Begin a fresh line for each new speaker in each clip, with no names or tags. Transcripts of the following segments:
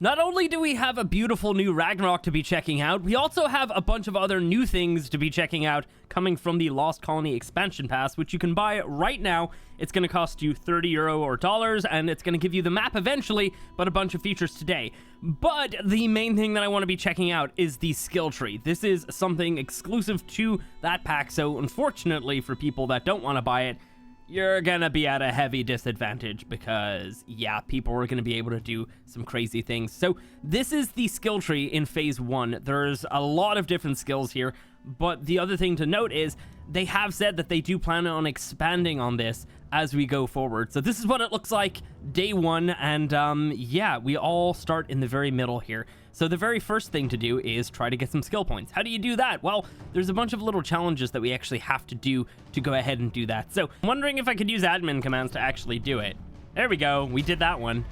Not only do we have a beautiful new Ragnarok to be checking out, we also have a bunch of other new things to be checking out coming from the Lost Colony expansion pass, which you can buy right now. It's going to cost you €30 or dollars, and it's going to give you the map eventually, but a bunch of features today. But the main thing that I want to be checking out is the skill tree. This is something exclusive to that pack, so unfortunately for people that don't want to buy it, you're gonna be at a heavy disadvantage because, yeah, people are gonna be able to do some crazy things. So this is the skill tree in phase 1. There's a lot of different skills here, but the other thing to note is they have said that they do plan on expanding on this as we go forward. So this is what it looks like day 1, and yeah, we all start in the very middle here. So the very first thing to do is try to get some skill points. How do you do that? Well, there's a bunch of little challenges that we actually have to do to go ahead and do that. So I'm wondering if I could use admin commands to actually do it. There we go. We did that one.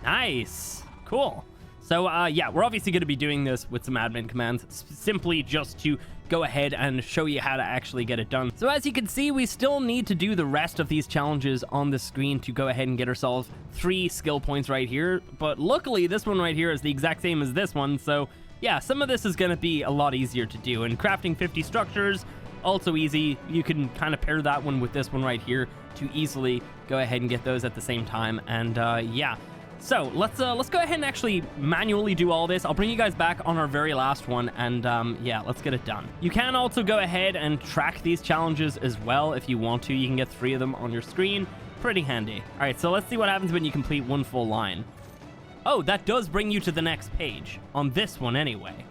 Nice. Cool. So yeah, we're obviously going to be doing this with some admin commands, simply just to go ahead and show you how to actually get it done. So as you can see, we still need to do the rest of these challenges on the screen to go ahead and get ourselves 3 skill points right here. But luckily, this one right here is the exact same as this one. So yeah, some of this is going to be a lot easier to do. And crafting 50 structures, also easy. You can kind of pair that one with this one right here to easily go ahead and get those at the same time. And yeah. So let's go ahead and actually manually do all this. I'll bring you guys back on our very last one, and yeah, let's get it done. You can also go ahead and track these challenges as well if you want to. You can get 3 of them on your screen. Pretty handy. All right, so let's see what happens when you complete 1 full line. Oh, that does bring you to the next page on this one anyway.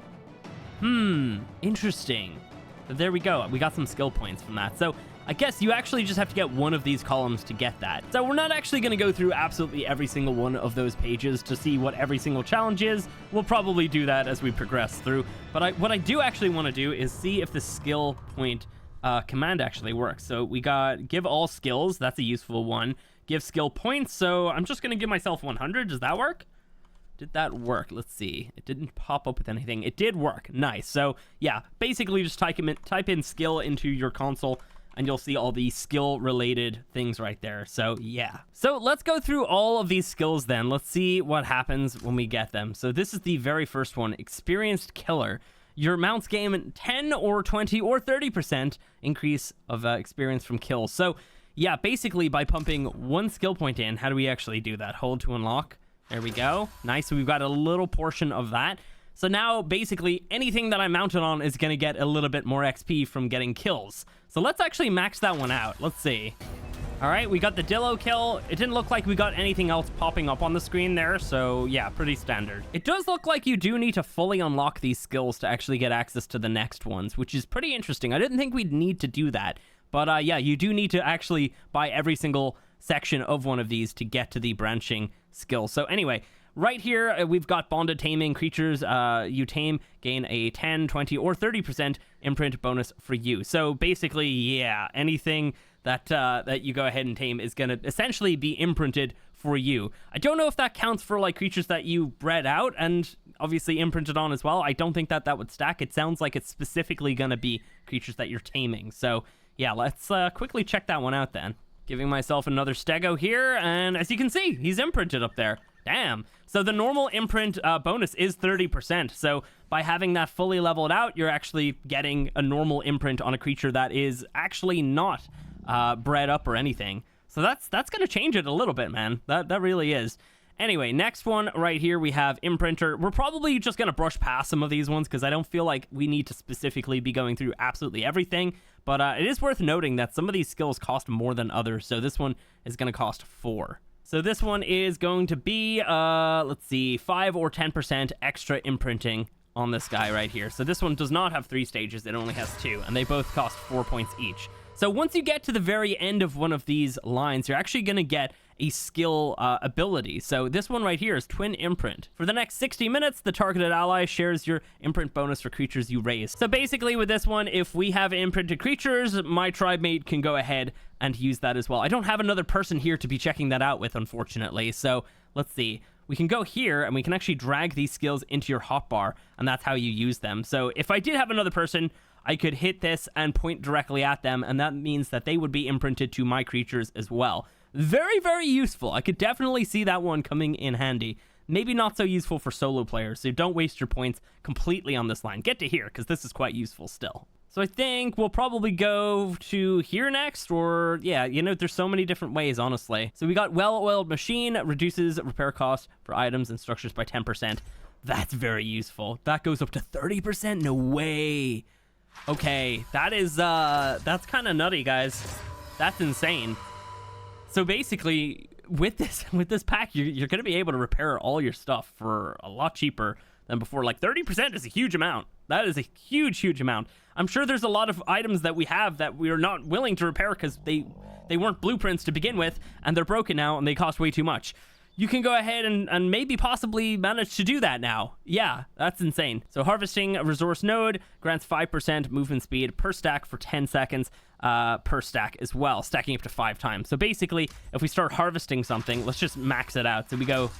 Interesting. But there we go. We got some skill points from that. So I guess you actually just have to get one of these columns to get that. So we're not actually going to go through absolutely every single one of those pages to see what every single challenge is. We'll probably do that as we progress through. But what I do actually want to do is see if the skill point command actually works. So we got give all skills. That's a useful one. Give skill points. So I'm just going to give myself 100. Does that work? Did that work? Let's see. It didn't pop up with anything. It did work. Nice. So yeah, basically just type in skill into your console, and you'll see all the skill related things right there. So yeah. So let's go through all of these skills then. Let's see what happens when we get them. So this is the very first one, Experienced Killer. Your mounts gain 10 or 20 or 30% increase of experience from kills. So yeah, basically by pumping 1 skill point in, how do we actually do that? Hold to unlock. There we go. Nice. So we've got a little portion of that. So now, basically, anything that I mounted on is going to get a little bit more XP from getting kills. So let's actually max that one out. Let's see. All right, we got the Dillo kill. It didn't look like we got anything else popping up on the screen there. So yeah, pretty standard. It does look like you do need to fully unlock these skills to actually get access to the next ones, which is pretty interesting. I didn't think we'd need to do that. But yeah, you do need to actually buy every single section of one of these to get to the branching skill. So anyway, right here, we've got bonded taming. Creatures you tame gain a 10, 20, or 30% imprint bonus for you. So basically, yeah, anything that that you go ahead and tame is going to essentially be imprinted for you. I don't know if that counts for like creatures that you bred out and obviously imprinted on as well. I don't think that would stack. It sounds like it's specifically going to be creatures that you're taming. So yeah, let's quickly check that one out then. Giving myself another stego here, and as you can see, he's imprinted up there. Damn. So the normal imprint bonus is 30%. So by having that fully leveled out, you're actually getting a normal imprint on a creature that is actually not bred up or anything. So that's going to change it a little bit, man. That really is. Anyway, next one right here, we have Imprinter. We're probably just going to brush past some of these ones because I don't feel like we need to specifically be going through absolutely everything. But it is worth noting that some of these skills cost more than others. So this one is going to cost 4. So this one is going to be, let's see, 5 or 10% extra imprinting on this guy right here. So this one does not have 3 stages. It only has 2, and they both cost 4 points each. So once you get to the very end of one of these lines, you're actually going to get a skill ability. So this one right here is Twin Imprint. For the next 60 minutes, the targeted ally shares your imprint bonus for creatures you raise. So basically with this one, if we have imprinted creatures, my tribe mate can go ahead and use that as well. I don't have another person here to be checking that out with, unfortunately. So let's see. We can go here and we can actually drag these skills into your hotbar, and that's how you use them. So if I did have another person, I could hit this and point directly at them, and that means that they would be imprinted to my creatures as well. Very, very useful. I could definitely see that one coming in handy. maybe not so useful for solo players, so don't waste your points completely on this line. Get to here, because this is quite useful still. So I think we'll probably go to here next, or yeah, you know, there's so many different ways, honestly. So we got well-oiled machine, reduces repair costs for items and structures by 10%. That's very useful. That goes up to 30%? No way. Okay, that is, that's kind of nutty, guys. That's insane. So basically, with this pack, you're going to be able to repair all your stuff for a lot cheaper than before. Like 30% is a huge amount. That is a huge amount. I'm sure there's a lot of items that we have that we are not willing to repair because they weren't blueprints to begin with, and they're broken now and they cost way too much. You can go ahead and maybe possibly manage to do that now. Yeah, that's insane. So harvesting a resource node grants 5% movement speed per stack for 10 seconds per stack as well, stacking up to 5 times. So basically, if we start harvesting something, let's just max it out. So we go,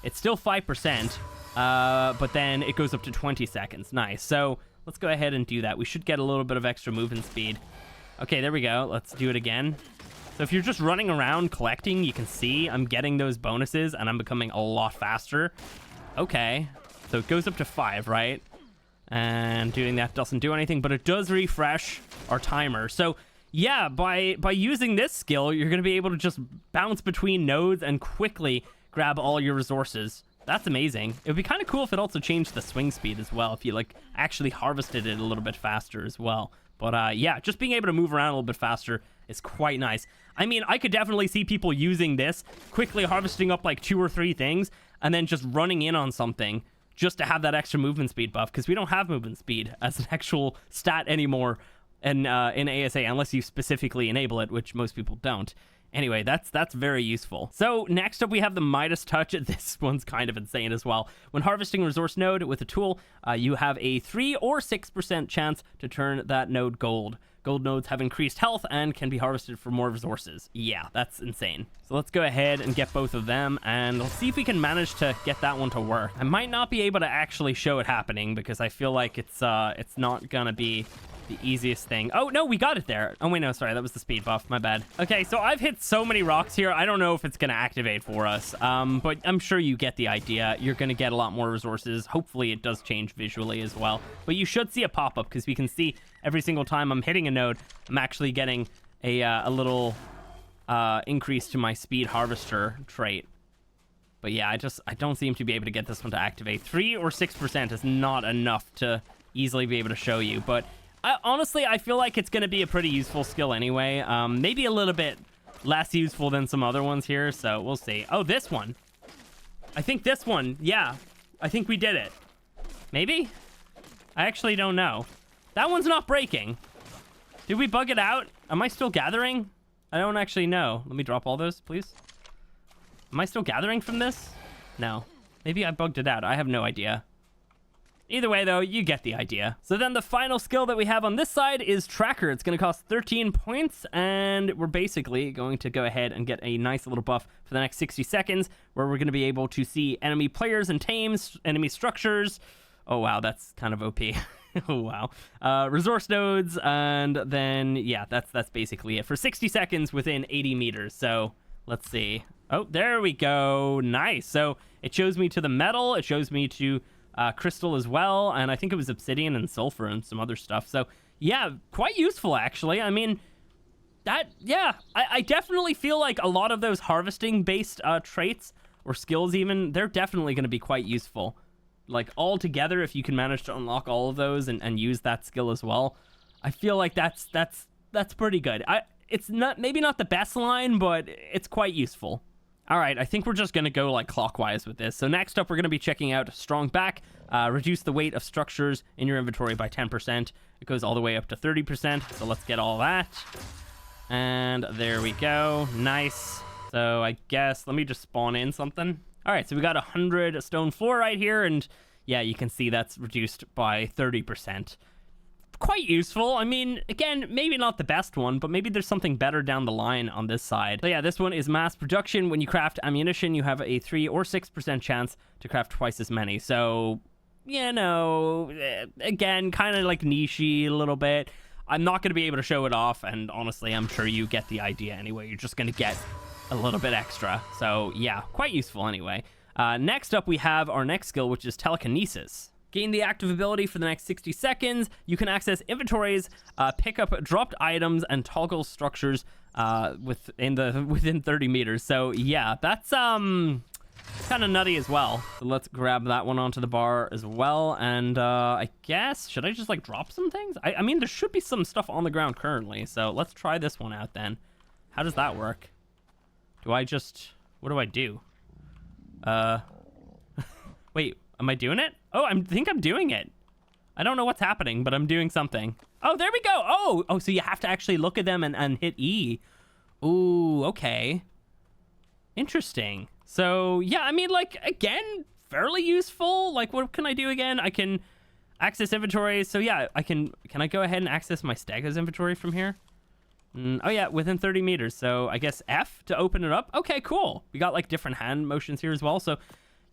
it's still 5%, but then it goes up to 20 seconds. Nice. So let's go ahead and do that. We should get a little bit of extra movement speed. Okay, there we go. Let's do it again. So if you're just running around collecting, you can see I'm getting those bonuses and I'm becoming a lot faster. Okay, so it goes up to 5, right? And doing that doesn't do anything, but it does refresh our timer. So yeah, by using this skill, you're going to be able to just bounce between nodes and quickly grab all your resources. That's amazing. It would be kind of cool if it also changed the swing speed as well, if you like actually harvested it a little bit faster as well. But yeah, just being able to move around a little bit faster is quite nice. I mean, I could definitely see people using this, quickly harvesting up like 2 or 3 things, and then just running in on something just to have that extra movement speed buff, because we don't have movement speed as an actual stat anymore in ASA, unless you specifically enable it, which most people don't. Anyway, that's very useful. So next up, we have the Midas Touch. This one's kind of insane as well. When harvesting a resource node with a tool, you have a 3 or 6% chance to turn that node gold. Gold nodes have increased health and can be harvested for more resources. Yeah, that's insane. So let's go ahead and get both of them, and let's see if we can manage to get that one to work. I might not be able to actually show it happening because I feel like it's not gonna be the easiest thing. Oh, no, we got it there. Oh, wait, no, sorry. That was the speed buff. My bad. Okay, so I've hit so many rocks here. I don't know if it's going to activate for us, but I'm sure you get the idea. You're going to get a lot more resources. Hopefully, it does change visually as well. But you should see a pop-up because we can see every single time I'm hitting a node, I'm actually getting a little increase to my speed harvester trait. But yeah, I don't seem to be able to get this one to activate. 3 or 6% is not enough to easily be able to show you, but honestly, I feel like it's going to be a pretty useful skill anyway. Maybe a little bit less useful than some other ones here, so we'll see. Oh, this one. I think this one, yeah. I think we did it. Maybe? I actually don't know. That one's not breaking. Did we bug it out? Am I still gathering? I don't actually know. Let me drop all those, please. Am I still gathering from this? No. Maybe I bugged it out. I have no idea. Either way, though, you get the idea. So then the final skill that we have on this side is Tracker. It's going to cost 13 points, and we're basically going to go ahead and get a nice little buff for the next 60 seconds, where we're going to be able to see enemy players and tames, enemy structures. Oh, wow, that's kind of OP. Oh, wow. Resource nodes, and then, yeah, that's basically it. For 60 seconds within 80 meters. So let's see. Oh, there we go. Nice. So it shows me to the metal. It shows me to crystal as well, and I think it was obsidian and sulfur and some other stuff. So yeah, quite useful actually. I mean, that, yeah, I definitely feel like a lot of those harvesting based traits or skills even, they're definitely going to be quite useful. Like all together, if you can manage to unlock all of those and use that skill as well, I feel like that's pretty good. It's not, maybe not the best line, but it's quite useful. All right, I think we're just going to go like clockwise with this. So next up, we're going to be checking out Strong Back. Reduce the weight of structures in your inventory by 10%. It goes all the way up to 30%. So let's get all that. And there we go. Nice. So I guess, let me just spawn in something. All right, so we got 100 stone floor right here. And yeah, you can see that's reduced by 30%. Quite useful. I mean, again, maybe not the best one, but maybe there's something better down the line on this side. So yeah, this one is mass production. When you craft ammunition, you have a 3 or 6% chance to craft twice as many. So, you know, again, kind of like niche-y a little bit. I'm not going to be able to show it off, and honestly, I'm sure you get the idea anyway. You're just going to get a little bit extra. So yeah, quite useful anyway. Next up, we have our next skill, which is telekinesis. Gain the active ability for the next 60 seconds. You can access inventories, pick up dropped items, and toggle structures within 30 meters. So yeah, that's kind of nutty as well. So let's grab that one onto the bar as well. And I guess, should I just like drop some things? I mean, there should be some stuff on the ground currently. So let's try this one out then. How does that work? What do I do? Wait, am I doing it? Oh, I think I'm doing it. I don't know what's happening, but I'm doing something. Oh, there we go. Oh, so you have to actually look at them and hit E. Ooh, okay. Interesting. So, yeah, I mean, like, again, fairly useful. Like, what can I do again? I can access inventories. So, yeah, can I go ahead and access my Stego's inventory from here? Oh, yeah, within 30 meters. So, I guess F to open it up. Okay, cool. We got, like, different hand motions here as well. So,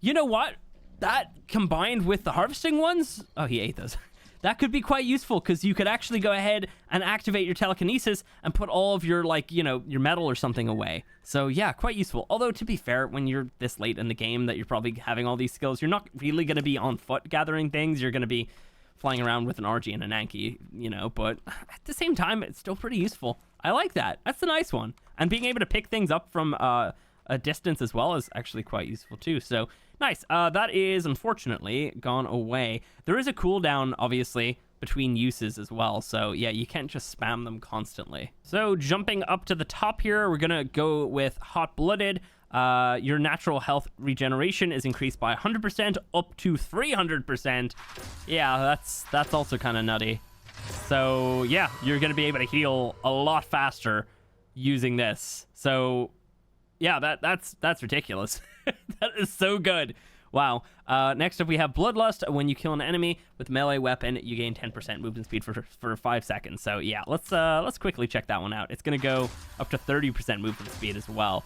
you know what? That combined with the harvesting ones, oh, he ate those. That could be quite useful because you could actually go ahead and activate your telekinesis and put all of your, like, you know, your metal or something away. So yeah, quite useful. Although to be fair, when you're this late in the game that you're probably having all these skills, you're not really going to be on foot gathering things. You're going to be flying around with an RG and an Anki, you know, but at the same time, it's still pretty useful. I like that. That's a nice one. And being able to pick things up from a distance as well is actually quite useful too. So nice. That is unfortunately gone away. There is a cooldown, obviously, between uses as well. So yeah, you can't just spam them constantly. So jumping up to the top here, we're gonna go with Hot-Blooded. Your natural health regeneration is increased by 100% up to 300%. Yeah, that's also kind of nutty. So yeah, you're gonna be able to heal a lot faster using this. So yeah, that's ridiculous. That is so good. Wow. Next up, we have Bloodlust. When you kill an enemy with a melee weapon, you gain 10% movement speed for 5 seconds. So yeah, let's quickly check that one out. It's gonna go up to 30% movement speed as well.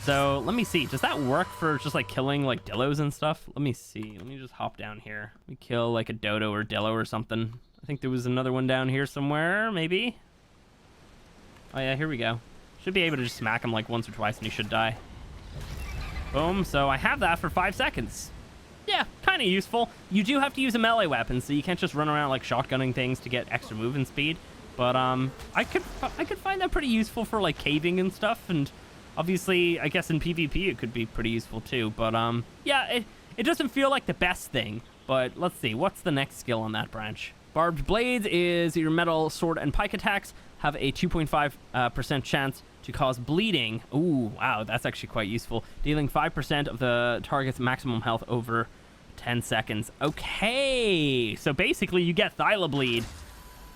So let me see. Does that work for just like killing like Dillos and stuff? Let me see. Let me just hop down here. Let me kill like a Dodo or Dillo or something. I think there was another one down here somewhere, maybe. Oh yeah, here we go. Should be able to just smack him like once or twice and he should die. Boom. So I have that for 5 seconds. Yeah, kind of useful. You do have to use a melee weapon, so you can't just run around like shotgunning things to get extra movement speed. But I could find that pretty useful for like caving and stuff. And obviously, I guess in PvP it could be pretty useful too. But yeah, it doesn't feel like the best thing. But let's see, what's the next skill on that branch? Barbed Blades is your metal, sword, and pike attacks have a 2.5% chance to cause bleeding. Ooh, wow, that's actually quite useful. Dealing 5% of the target's maximum health over 10 seconds. Okay, so basically you get Thylableed,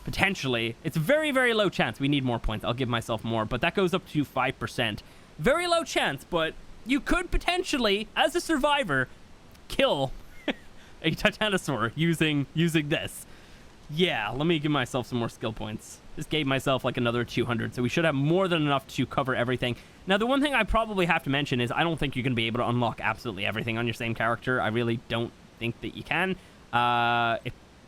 potentially. It's a very, very low chance. We need more points. I'll give myself more, but that goes up to 5%. Very low chance, but you could potentially, as a survivor, kill a Titanosaur using this. Yeah, let me give myself some more skill points. Just gave myself like another 200, so we should have more than enough to cover everything. Now, the one thing I probably have to mention is I don't think you're going to be able to unlock absolutely everything on your same character. I really don't think that you can.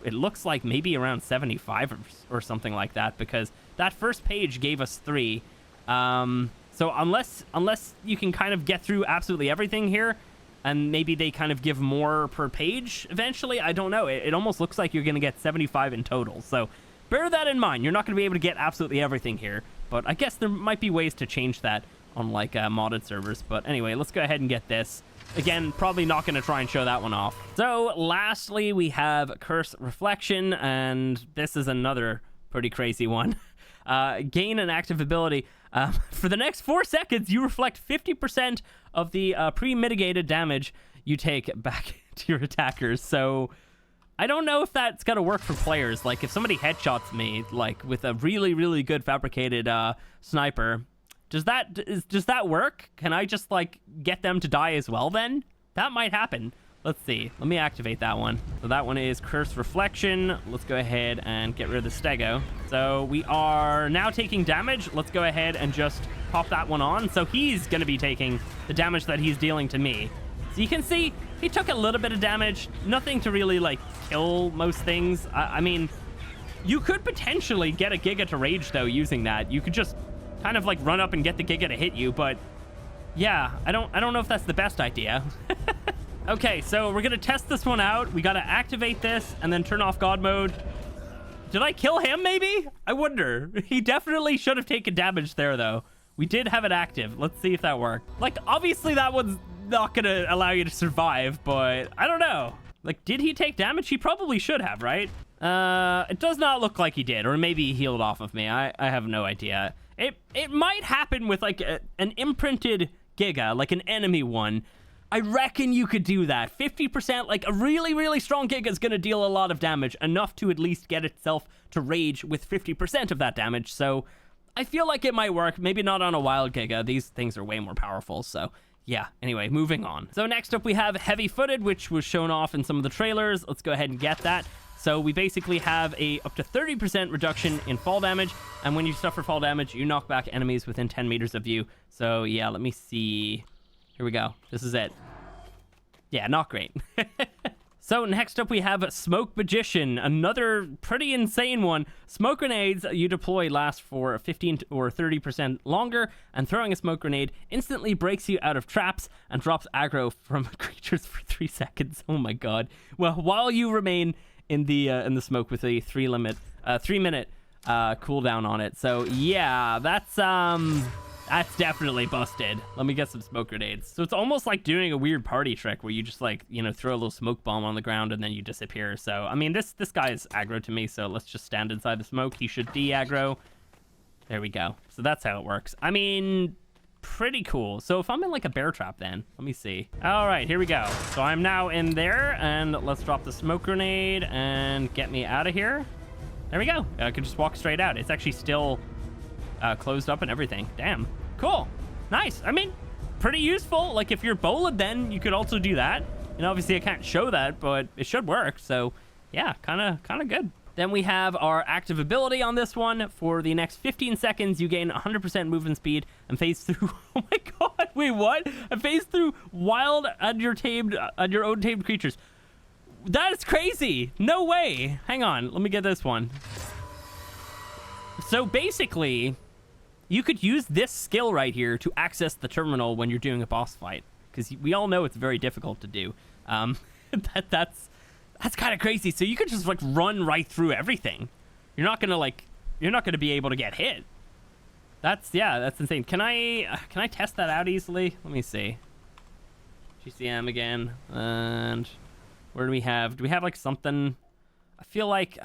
It looks like maybe around 75 or something like that, because that first page gave us 3. So unless you can kind of get through absolutely everything here, and maybe they kind of give more per page eventually, I don't know. It almost looks like you're going to get 75 in total. So bear that in mind. You're not going to be able to get absolutely everything here. But I guess there might be ways to change that on like modded servers. But anyway, let's go ahead and get this. Again, probably not going to try and show that one off. So lastly, we have Curse Reflection. And this is another pretty crazy one. Gain an active ability. For the next 4 seconds, you reflect 50% of the pre-mitigated damage you take back to your attackers. So I don't know if that's gonna work for players. Like if somebody headshots me like with a really, really good fabricated sniper, does that work? Can I just like get them to die as well then? That might happen. Let's see. Let me activate that one. So that one is Curse Reflection. Let's go ahead and get rid of the Stego. So we are now taking damage. Let's go ahead and just pop that one on. So he's going to be taking the damage that he's dealing to me. So you can see he took a little bit of damage. Nothing to really like kill most things. I mean, you could potentially get a Giga to rage though using that. You could just kind of like run up and get the Giga to hit you. But yeah, I don't know if that's the best idea. Okay, so we're gonna test this one out. We gotta activate this and then turn off God mode. Did I kill him, maybe? I wonder. He definitely should have taken damage there, though. We did have it active. Let's see if that worked. Like, obviously that one's not gonna allow you to survive, but I don't know. Like, did he take damage? He probably should have, right? It does not look like he did, or maybe he healed off of me. I have no idea. It might happen with, like, an imprinted Giga, like an enemy one. I reckon you could do that. 50%, like a really, really strong Giga is going to deal a lot of damage, enough to at least get itself to rage with 50% of that damage. So I feel like it might work. Maybe not on a wild Giga. These things are way more powerful. So yeah, anyway, moving on. So next up we have Heavy Footed, which was shown off in some of the trailers. Let's go ahead and get that. So we basically have a up to 30% reduction in fall damage. And when you suffer fall damage, you knock back enemies within 10 meters of you. So yeah, let me see. Here we go. This is it. Yeah, not great. So next up we have Smoke Magician, another pretty insane one. Smoke grenades you deploy last for 15 or 30% longer, and throwing a smoke grenade instantly breaks you out of traps and drops aggro from creatures for 3 seconds. Oh my god. Well, while you remain in the smoke with a 3-minute cooldown on it. So yeah, that's definitely busted. Let me get some smoke grenades. So it's almost like doing a weird party trick where you just, like, you know, throw a little smoke bomb on the ground and then you disappear. So, I mean, this guy is aggro to me, so let's just stand inside the smoke. He should de-aggro. There we go. So that's how it works. I mean, pretty cool. So if I'm in, like, a bear trap then, let me see. All right, here we go. So I'm now in there, and let's drop the smoke grenade and get me out of here. There we go. I can just walk straight out. It's actually still closed up and everything. Damn. Cool. Nice. I mean, pretty useful. Like, if you're bowled, then you could also do that. And obviously I can't show that, but it should work. So yeah, kind of good. Then we have our active ability on this one. For the next 15 seconds, you gain 100% movement speed and phase through. Oh my god! Wait, what? And phase through wild and your own tamed creatures. That is crazy. No way. Hang on. Let me get this one. So basically, you could use this skill right here to access the terminal when you're doing a boss fight, because we all know it's very difficult to do. That's kind of crazy. So you could just, like, run right through everything. You're not gonna be able to get hit. That's insane. Can I test that out easily? Let me see. GCM again, and where do we have? Do we have, like, something? I feel like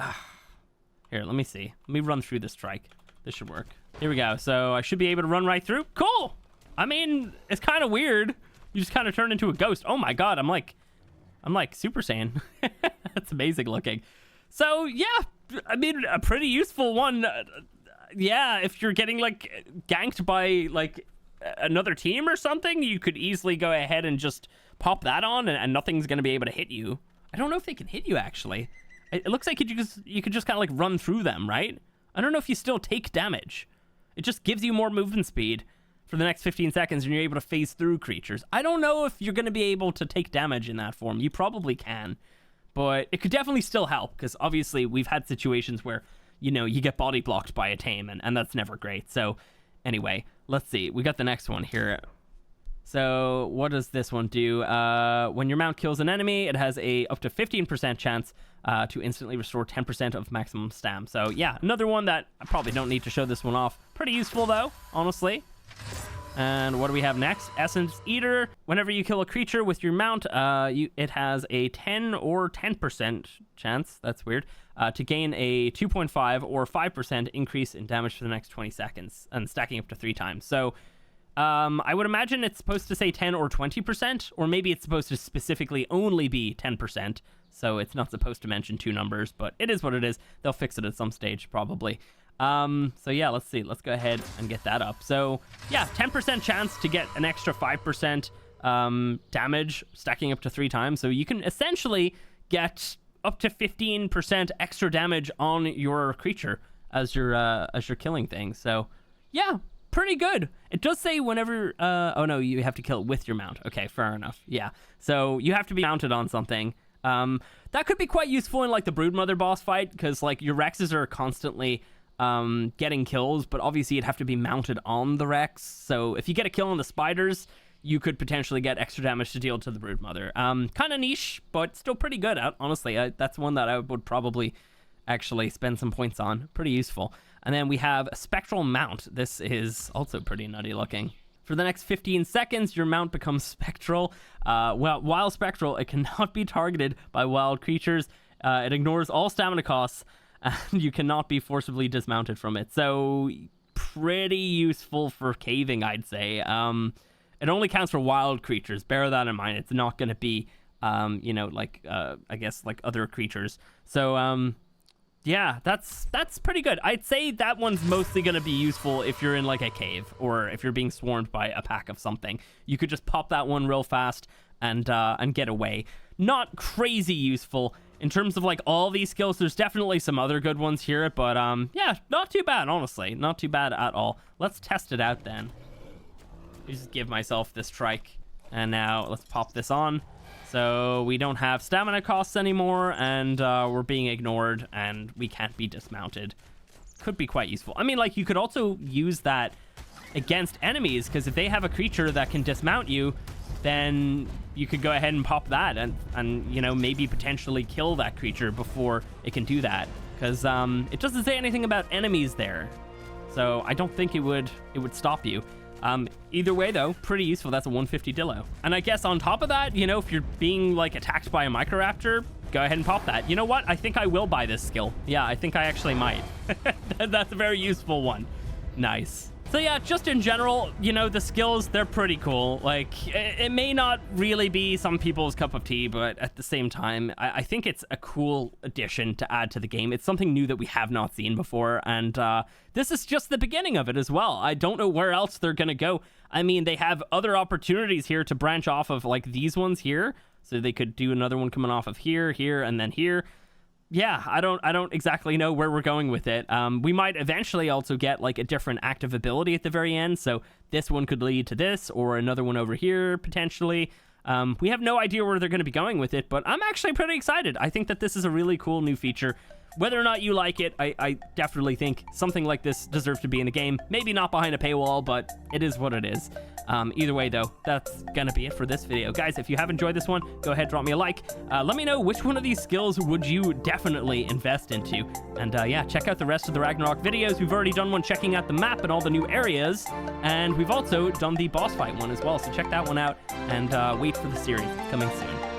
here. Let me see. Let me run through this strike. This should work. Here we go. So I should be able to run right through. Cool. I mean, it's kind of weird. You just kind of turn into a ghost. Oh my god. I'm like Super Saiyan. That's amazing looking. So yeah, I mean, a pretty useful one. Yeah, if you're getting, like, ganked by, like, another team or something, you could easily go ahead and just pop that on, and nothing's gonna be able to hit you. I don't know if they can hit you, actually. It looks like you could just kind of, like, run through them, right? I don't know if you still take damage. It just gives you more movement speed for the next 15 seconds, and you're able to phase through creatures. I don't know if you're going to be able to take damage in that form. You probably can, but it could definitely still help, because obviously we've had situations where, you know, you get body blocked by a tame, and that's never great. So anyway, let's see. We got the next one here. So what does this one do? When your mount kills an enemy, it has a up to 15% chance to instantly restore 10% of maximum stam. So yeah, another one that I probably don't need to show this one off. Pretty useful though, honestly. And what do we have next? Essence Eater. Whenever you kill a creature with your mount, it has a 10 or 10% chance, that's weird, to gain a 2.5 or 5% increase in damage for the next 20 seconds, and stacking up to 3 times. So I would imagine it's supposed to say 10 or 20%, or maybe it's supposed to specifically only be 10%. So it's not supposed to mention 2 numbers, but it is what it is. They'll fix it at some stage, probably. So yeah, let's see. Let's go ahead and get that up. So yeah, 10% chance to get an extra 5% damage, stacking up to 3 times. So you can essentially get up to 15% extra damage on your creature as you're killing things. So yeah, pretty good. It does say whenever oh no, you have to kill it with your mount. Okay, fair enough. Yeah, so you have to be mounted on something. That could be quite useful in, like, the Broodmother boss fight, because, like, your Rexes are constantly getting kills, but obviously you'd have to be mounted on the Rex. So if you get a kill on the spiders, you could potentially get extra damage to deal to the Broodmother. Kind of niche, but still pretty good, honestly. That's one that I would probably actually spend some points on. Pretty useful. And then we have a Spectral Mount. This is also pretty nutty looking. For the next 15 seconds, your mount becomes Spectral. While Spectral, it cannot be targeted by wild creatures. It ignores all stamina costs, and you cannot be forcibly dismounted from it. So pretty useful for caving, I'd say. It only counts for wild creatures. Bear that in mind. It's not going to be, I guess, like other creatures. So, yeah, that's pretty good. I'd say that one's mostly going to be useful if you're in like a cave or if you're being swarmed by a pack of something. You could just pop that one real fast and get away. Not crazy useful in terms of like all these skills. There's definitely some other good ones here, but yeah, not too bad, honestly. Not too bad at all. Let's test it out then. Just give myself this trike, and now let's pop this on. So we don't have stamina costs anymore, and we're being ignored, and we can't be dismounted. Could be quite useful. I mean, like, you could also use that against enemies, because if they have a creature that can dismount you, then you could go ahead and pop that and you know, maybe potentially kill that creature before it can do that, because it doesn't say anything about enemies there, so I don't think it would stop you. Either way though, pretty useful. That's a 150 Dillo. And I guess on top of that, you know, if you're being like attacked by a Microraptor, go ahead and pop that. You know what? I think I will buy this skill. Yeah, I think I actually might. That's a very useful one. Nice. So yeah, just in general, you know, the skills, they're pretty cool. Like, it may not really be some people's cup of tea, but at the same time, I think it's a cool addition to add to the game. It's something new that we have not seen before, and this is just the beginning of it as well. I don't know where else they're gonna go. I mean, they have other opportunities here to branch off of, like, these ones here, so they could do another one coming off of here, here, and then here. Yeah, I don't exactly know where we're going with it. We might eventually also get like a different active ability at the very end, so this one could lead to this, or another one over here potentially. We have no idea where they're going to be going with it, but I'm actually pretty excited. I think that this is a really cool new feature. Whether or not you like it, I definitely think something like this deserves to be in a game. Maybe not behind a paywall, but it is what it is. Either way, though, that's gonna be it for this video. Guys, if you have enjoyed this one, go ahead, drop me a like. Let me know which one of these skills would you definitely invest into. And yeah, check out the rest of the Ragnarok videos. We've already done one checking out the map and all the new areas. And we've also done the boss fight one as well. So check that one out and wait for the series. It's coming soon.